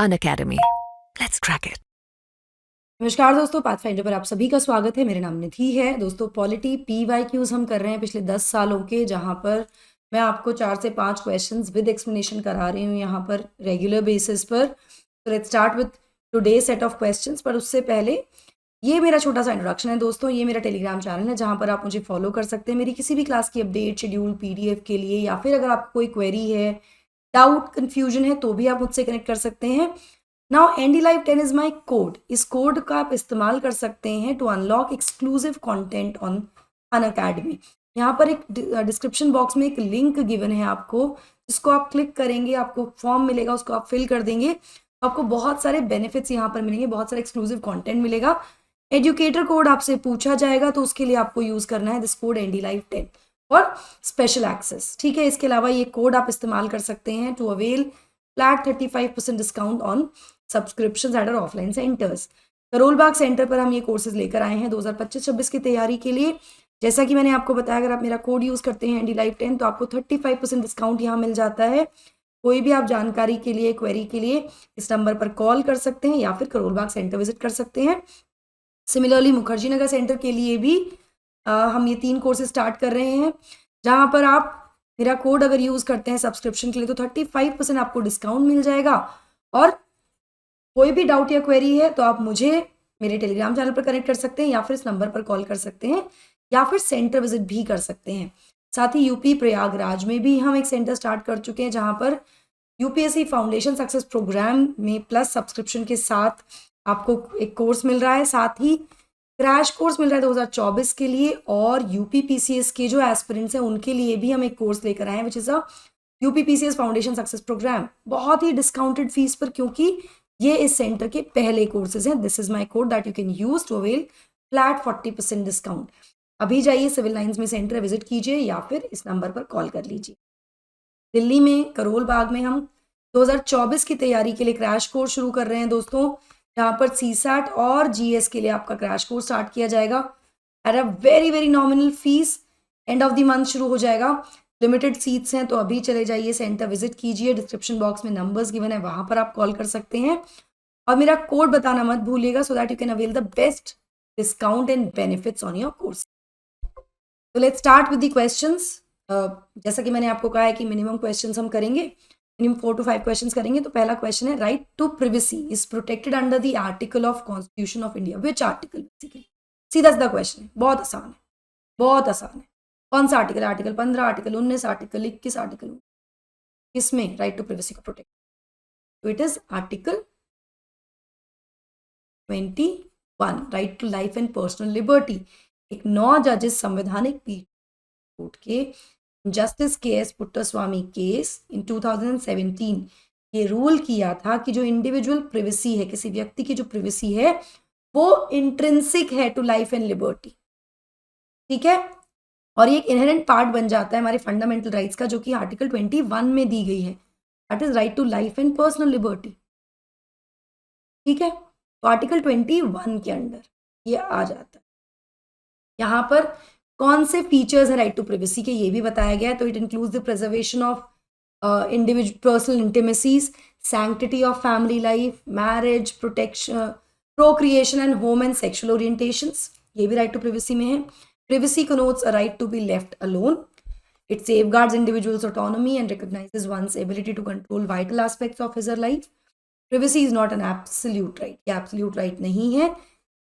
Unacademy. Let's crack it. नमस्कार दोस्तों, pathfinder पर आप सभी का स्वागत है। मेरा नाम निधि है। दोस्तों, पॉलिटी PYQs हम कर रहे हैं पिछले 10 सालों के, जहां पर मैं आपको 4 से 5 क्वेश्चंस विद एक्सप्लेनेशन करा रही हूं यहाँ पर रेगुलर बेसिस पर। तो let's start with today set of questions. पर उससे पहले ये मेरा छोटा सा इंट्रोडक्शन है दोस्तों। ये मेरा टेलीग्राम चैनल है जहाँ पर आप मुझे फॉलो कर सकते हैं मेरी किसी भी क्लास की अपडेट, शेड्यूल, PDF के लिए, या फिर अगर आपको कोई क्वेरी है, डाउट, कन्फ्यूजन है तो भी आप मुझसे कनेक्ट कर सकते हैं। Now NDLive10 is my code. इस कोड का आप इस्तेमाल कर सकते हैं to unlock exclusive content on Unacademy. यहाँ पर एक डिस्क्रिप्शन बॉक्स में एक लिंक गिवन है आपको, जिसको आप क्लिक करेंगे, आपको फॉर्म मिलेगा, उसको आप फिल कर देंगे, आपको बहुत सारे बेनिफिट्स यहाँ पर मिलेंगे, बहुत सारे एक्सक्लूसिव कंटेंट मिलेगा। एजुकेटर कोड आपसे पूछा जाएगा तो उसके लिए आपको यूज करना है दिस कोड NDLive10 और स्पेशल एक्सेस। ठीक है, इसके अलावा ये कोड आप इस्तेमाल कर सकते हैं to avail flat 35% discount on subscription at our offline centres. Karol Bagh centre पर हम ये कोर्सेज लेकर आए हैं 2025-26 की तैयारी के लिए। जैसा कि मैंने आपको बताया, अगर आप मेरा कोड यूज करते हैं NDLive10 तो आपको 35% डिस्काउंट यहाँ मिल जाता है। कोई भी आप जानकारी के लिए, क्वेरी के लिए इस नंबर पर कॉल कर सकते हैं या फिर करोल बाग सेंटर विजिट कर सकते हैं। सिमिलरली मुखर्जी नगर सेंटर के लिए भी हम ये 3 कोर्सेज स्टार्ट कर रहे हैं, जहाँ पर आप मेरा कोड अगर यूज करते हैं सब्सक्रिप्शन के लिए तो 35% आपको डिस्काउंट मिल जाएगा। और कोई भी डाउट या क्वेरी है तो आप मुझे मेरे टेलीग्राम चैनल पर कनेक्ट कर सकते हैं या फिर इस नंबर पर कॉल कर सकते हैं या फिर सेंटर विजिट भी कर सकते हैं। साथ ही UP प्रयागराज में भी हम एक सेंटर स्टार्ट कर चुके हैं, जहाँ पर UPSC फाउंडेशन सक्सेस प्रोग्राम में प्लस सब्सक्रिप्शन के साथ आपको एक कोर्स मिल रहा है, साथ ही क्रैश कोर्स मिल रहा है 2024 के लिए। और UPPCS के जो एस्पिरेंट्स हैं उनके लिए भी हम एक कोर्स लेकर आए हैं, which is a UPPCS foundation success programme, बहुत ही डिस्काउंटेड फीस पर, क्योंकि ये इस सेंटर के पहले कोर्सेज हैं। This is my code that you can use to avail flat 40% discount. अभी जाइए, सिविल लाइंस में सेंटर विजिट कीजिए या फिर इस नंबर पर कॉल कर लीजिए। दिल्ली में करोल बाग में हम 2024 की तैयारी के लिए क्रैश कोर्स शुरू कर रहे हैं दोस्तों, यहाँ पर CSAT और GS के लिए आपका क्रैश कोर्स स्टार्ट किया जाएगा at a very very nominal fees. End of the month शुरू हो जाएगा। लिमिटेड सीट्स हैं तो अभी चले जाइए, सेंटर विजिट कीजिए। डिस्क्रिप्शन बॉक्स में नंबर्स गिवन है, वहां पर आप कॉल कर सकते हैं। और मेरा कोड बताना मत भूलिएगा so that you can avail the best discount and benefits on your course. तो let's start with the questions. जैसा कि मैंने आपको कहा है कि मिनिमम क्वेश्चंस हम करेंगे, मिनिमम 4 to 5 क्वेश्चंस करेंगे। तो पहला क्वेश्चन है, right to privacy is protected under the article of constitution of India. Which article? Basically सीधा सीधा क्वेश्चन है, बहुत आसान है, बहुत आसान है। कौन सा article? Article 15, article 19, article 21, article किसमें राइट टू प्रिवेसी को प्रोटेक्ट? तो it is article 21, right to life and personal liberty. एक 9 जजेस संवैधानिक पीठ कोर्ट के justice KS Puttaswamy case in 2017 ये रूल किया था कि जो इंडिविजुअल प्रिवेसी है, किसी व्यक्ति की जो प्रिवेसी है, वो इंट्रिंसिक है टू लाइफ एंड लिबर्टी। ठीक है, और ये एक इनहेरेंट पार्ट बन जाता है हमारे फंडामेंटल राइट्स का, जो कि आर्टिकल 21 में दी गई है, that is right to life and personal liberty. ठीक है, तो आर्टिकल 21 के अंडर ये आ जाता है। यहाँ पर कौन से फीचर्स हैं राइट टू प्रिवेसी के, ये भी बताया गया है। तो it includes the preservation of individual personal intimacies, sanctity of family life, marriage, protection, procreation and home and sexual orientations, ये भी राइट टू प्रिवेसी में है। Privacy connotes a right to be left alone. It safeguards individuals' autonomy and recognizes one's ability to control vital aspects of his or her life. Privacy is not an absolute right. ये absolute right नहीं है,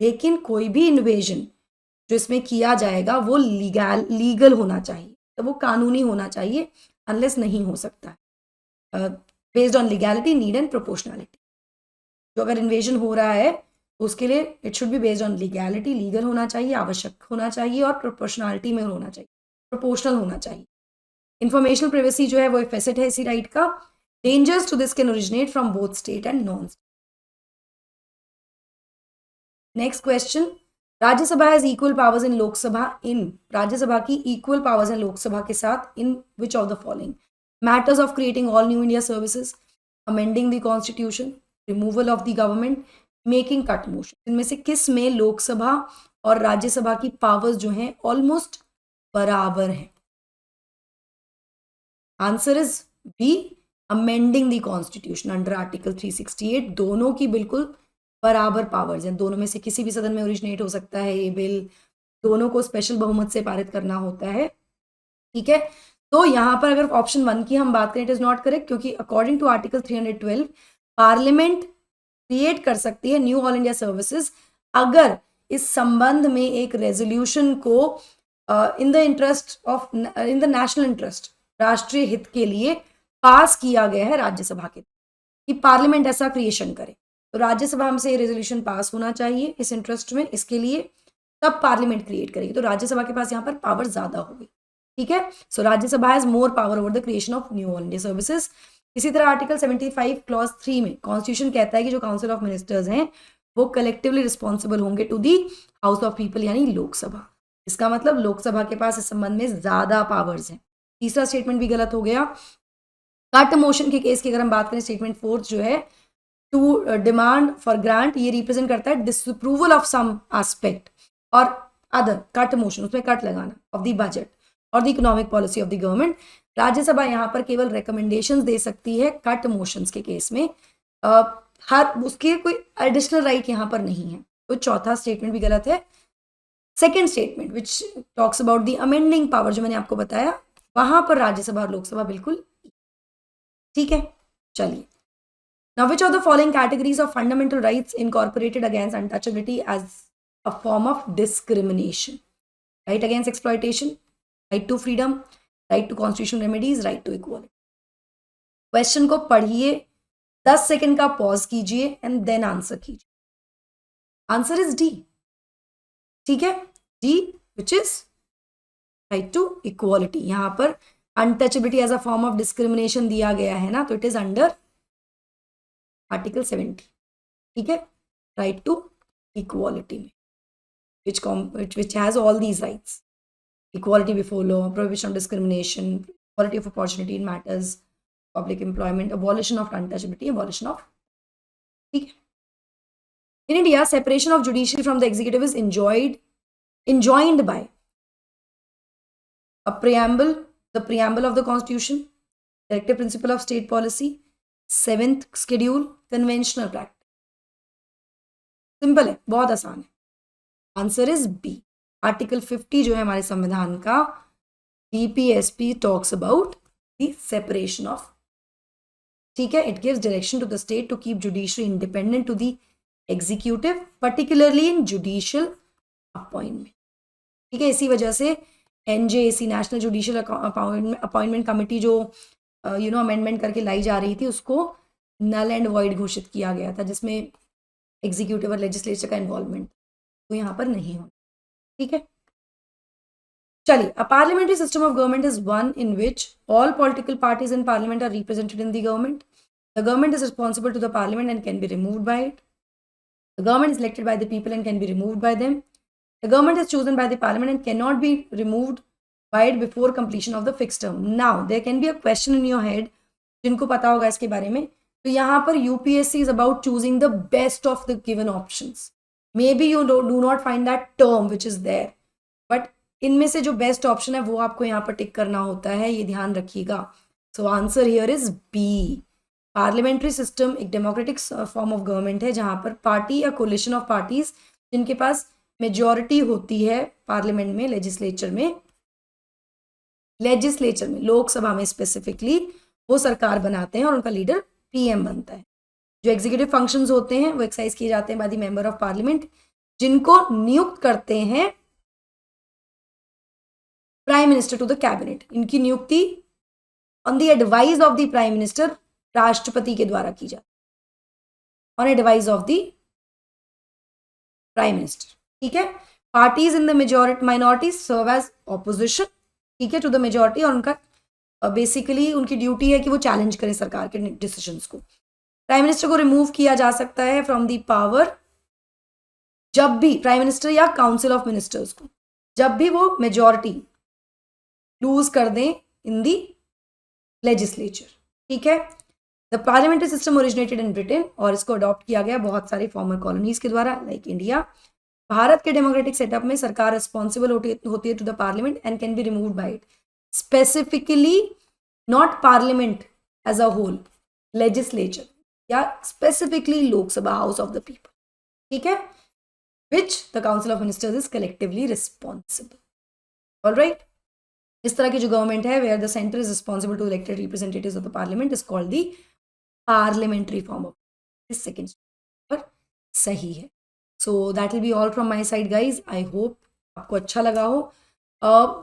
लेकिन कोई भी invasion जो इसमें किया जाएगा वो लीगल होना चाहिए, तो वो कानूनी होना चाहिए, अनलेस नहीं हो सकता based on legality, need and proportionality. जो अगर इन्वेजन हो रहा है तो उसके लिए it should be based on legality, legal होना चाहिए, आवश्यक होना चाहिए, और प्रोपोर्शनैलिटी में होना चाहिए, प्रोपोर्शनल होना चाहिए। इंफॉर्मेशनल प्रिवेसी जो है वो एक फैसेट है इसी राइट का। Dangers to this can originate from both state and non state. Next question, Rajya Sabha has equal powers in Lok Sabha in, Rajya Sabha की इक्वल पावर्स हैं लोकसभा के साथ in which of the following? Matters of creating all new India services, amending the constitution, removal of the government, making cut motion. इनमें से किस में लोकसभा और राज्यसभा की पावर्स जो हैं ऑलमोस्ट बराबर हैं? Answer is B, amending the constitution under article 368। दोनों की बिल्कुल बराबर पावर्स हैं, दोनों में से किसी भी सदन में ओरिजिनेट हो सकता है ये बिल, दोनों को स्पेशल बहुमत से पारित करना होता है, ठीक है। तो यहाँ पर अगर ऑप्शन 1 की हम बात करें, इट इज नॉट करेक्ट, क्योंकि according to article 312 parliament create कर सकती है न्यू ऑल इंडिया सर्विसेज अगर इस संबंध में एक रेजोल्यूशन को इन द नेशनल इंटरेस्ट, राष्ट्रीय हित के लिए पास किया गया है राज्यसभा के, कि पार्लियामेंट ऐसा क्रिएशन करे। तो राज्यसभा से ये रेजोल्यूशन पास होना चाहिए इस इंटरेस्ट में, इसके लिए, तब पार्लियामेंट क्रिएट करेगी। तो राज्यसभा के पास यहाँ पर पावर ज्यादा होगी, ठीक है। So Rajya Sabha has more power over the creation of new all India services. इसी तरह आर्टिकल 75 क्लॉज 3 में कॉन्स्टिट्यूशन कहता है कि जो काउंसिल ऑफ मिनिस्टर्स हैं वो कलेक्टिवली रिस्पॉन्सिबल होंगे to the house of people, यानी लोकसभा। इसका मतलब लोकसभा के पास इस संबंध में ज्यादा पावर्स हैं। तीसरा स्टेटमेंट भी गलत हो गया। कट मोशन के केस की अगर हम बात करें, स्टेटमेंट 4 जो है, टू डिमांड फॉर ग्रांट, ये रिप्रेजेंट करता है डिसअप्रूवल ऑफ सम एस्पेक्ट और अदर, कट मोशन उसमें कट लगाना, ऑफ द बजट और the economic policy of the government. Rajya Sabha यहाँ पर केवल रिकमेंडेशंस दे सकती है कट मोशंस के केस में, हर उसके कोई एडिशनल राइट यहाँ पर नहीं है। तो चौथा स्टेटमेंट भी गलत है। Second statement which talks about the amending power, जो मैंने आपको बताया, वहां पर राज्यसभा और लोकसभा बिल्कुल, ठीक है। चलिए, now which of the following categories of fundamental rights incorporated against untouchability as a form of discrimination? Right against exploitation, right to freedom, right to constitutional remedies, right to equality. Question को पढ़िए, 10 second का pause कीजिए and then answer कीजिए। Answer is D, ठीक है, D which is right to equality. यहां पर untouchability as a form of discrimination दिया गया है ना, तो इट इज अंडर आर्टिकल 70, ठीक है, राइट टू इक्वालिटी में, which has all these rights: equality before law, prohibition of discrimination, equality of opportunity in matters public employment, abolition of untouchability, abolition of, ठीक है। In India, separation of judiciary from the executive is enjoined by a preamble, the preamble of the constitution, directive principle of state policy, 7th schedule, conventional practice। Simple है, बहुत आसान है। Answer is B, article 50 जो है हमारे संविधान का, DPSP talks about the separation of, ठीक है, it gives direction to the state to keep judiciary independent to the executive, particularly in judicial appointment, ठीक है। इसी वजह से NJAC, national judicial appointment committee, जो अमेंडमेंट करके लाई जा रही थी, उसको नल एंड वॉइड घोषित किया गया था, जिसमें एग्जीक्यूटिव और लेजिस्लेचर का इन्वॉल्वमेंट तो यहाँ पर नहीं हो, ठीक है। चलिए, a parliamentary system of government is one in which all political parties in parliament are represented in the government. The government is responsible to the parliament and can be removed by it. The government is elected by the people and can be removed by them. The government is chosen by the parliament and can not be removed by it before completion of the fixed term. Now there can be a question in your head, जिनको पता होगा इसके बारे में, तो यहाँ पर UPSC is about choosing the best of the given options. Maybe you do not find that term which is there, but इनमें से जो बेस्ट ऑप्शन है वो आपको यहाँ पर टिक करना होता है, ये ध्यान रखिएगा। So answer here is B. Parliamentary system एक डेमोक्रेटिक फॉर्म ऑफ गवर्नमेंट है जहाँ पर पार्टी या कोलिशन ऑफ पार्टीज जिनके पास मेजॉरिटी होती है पार्लियामेंट में, लेजिस्लेचर में, लोकसभा में स्पेसिफिकली, वो सरकार बनाते हैं और उनका लीडर पीएम बनता है। जो एग्जीक्यूटिव फंक्शंस होते हैं वो एक्सरसाइज किए जाते हैं by the member of parliament, जिनको नियुक्त करते हैं prime minister to the cabinet. इनकी नियुक्ति on the advice of the prime minister, राष्ट्रपति के द्वारा की जाती है, on advice of the prime minister, ठीक है। Parties in the majority minority serve as opposition, ठीक है, टू द मेजॉरिटी, और उनका बेसिकली उनकी ड्यूटी है कि वो चैलेंज करें सरकार के डिसीजंस को। प्राइम मिनिस्टर को रिमूव किया जा सकता है फ्रॉम द पावर जब भी प्राइम मिनिस्टर या काउंसिल ऑफ मिनिस्टर्स को, जब भी वो मेजॉरिटी लूज कर दें इन दी लेजिस्लेचर, ठीक है। The parliamentary system originated in Britain, और इसको अडॉप्ट किया गया बहुत सारी फॉर्मर कॉलोनीज के द्वारा, लाइक इंडिया। भारत के डेमोक्रेटिक सेटअप में सरकार रिस्पॉन्सिबल होती है to the parliament and can be removed by it. Specifically not parliament as a whole, legislature या specifically Lok Sabha house of the people, ठीक है, which the council of ministers is collectively responsible. Alright, इस तरह की जो government है where the centre is responsible to elected representatives of the parliament is called the parliamentary form of. इस second पर सही है. So that will be all from my side guys. I hope आपको अच्छा लगा हो.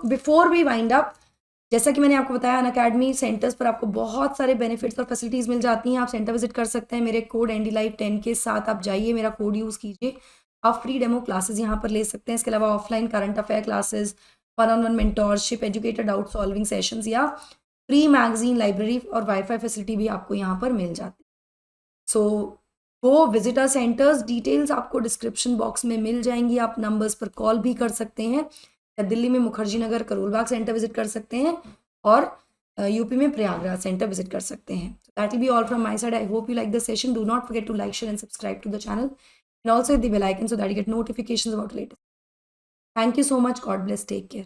बिफोर वी वाइंड अप, जैसा कि मैंने आपको बताया, अनअकैडमी सेंटर्स पर आपको बहुत सारे बेनिफिट्स और फैसिलिटीज़ मिल जाती हैं. आप सेंटर विजिट कर सकते हैं. मेरे कोड NDLive10 के साथ आप जाइए, मेरा कोड यूज़ कीजिए. आप फ्री डेमो क्लासेस यहाँ पर ले सकते हैं. इसके अलावा offline current affair classes, one on one mentorship, educated doubt solving sessions या फ्री मैगजीन, लाइब्रेरी और वाईफाई फैसिलिटी भी आपको यहाँ पर मिल जाती है. सो वो विजिटर सेंटर्स डिटेल्स आपको डिस्क्रिप्शन बॉक्स में मिल जाएंगी. आप नंबर्स पर कॉल भी कर सकते हैं, या दिल्ली में मुखर्जी नगर करोलबाग सेंटर विजिट कर सकते हैं, और यूपी में प्रयागराज सेंटर विजिट कर सकते हैं. That will be all from my side. I hope you like this session. Do not forget to like, share and subscribe to the channel, and also hit the bell icon so that you get notifications about latest. Thank you so much. God bless. Take care.